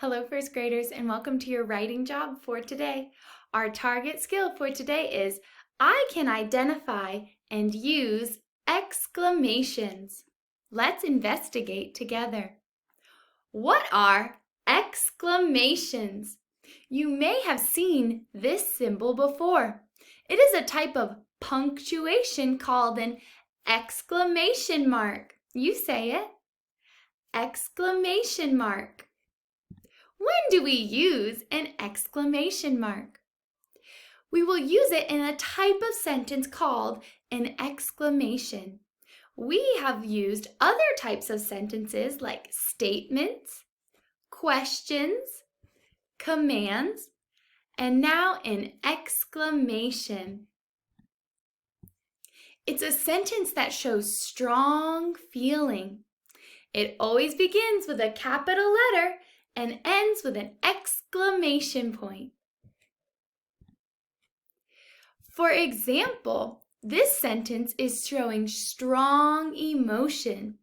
Hello, first graders, and welcome to your writing job for today. Our target skill for today is I can identify and use exclamations. Let's investigate together. What are exclamations? You may have seen this symbol before. It is a type of punctuation called an exclamation mark. You say it. Exclamation mark. When do we use an exclamation mark? We will use it in a type of sentence called an exclamation. We have used other types of sentences like statements, questions, commands, and now an exclamation. It's a sentence that shows strong feeling. It always begins with a capital letter and ends with an exclamation point. For example, this sentence is showing strong emotion.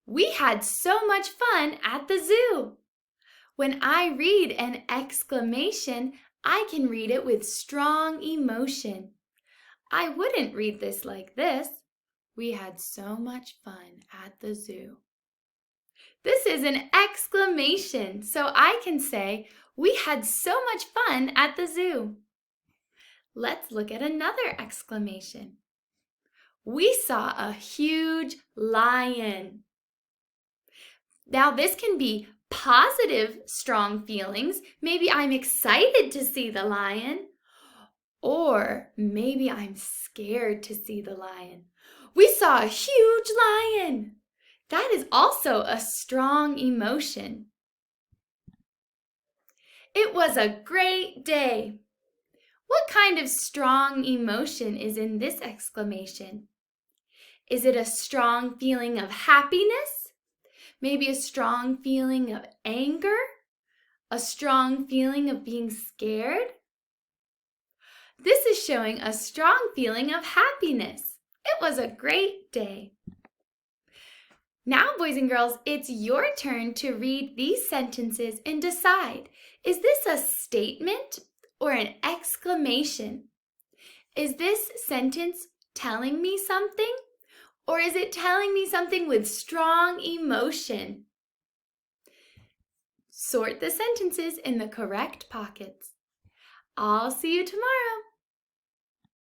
We had so much fun at the zoo. When I read an exclamation, I can read it with strong emotion. I wouldn't read this like this. We had so much fun at the zoo. This is an exclamation, so I can say, we had so much fun at the zoo. Let's look at another exclamation. We saw a huge lion. Now this can be positive, strong feelings. Maybe I'm excited to see the lion, or maybe I'm scared to see the lion. We saw a huge lion. That is also a strong emotion. It was a great day. What kind of strong emotion is in this exclamation? Is it a strong feeling of happiness? Maybe a strong feeling of anger? A strong feeling of being scared? This is showing a strong feeling of happiness. It was a great day. Now, boys and girls, it's your turn to read these sentences and decide, is this a statement or an exclamation? Is this sentence telling me something, or is it telling me something with strong emotion? Sort the sentences in the correct pockets. I'll see you tomorrow.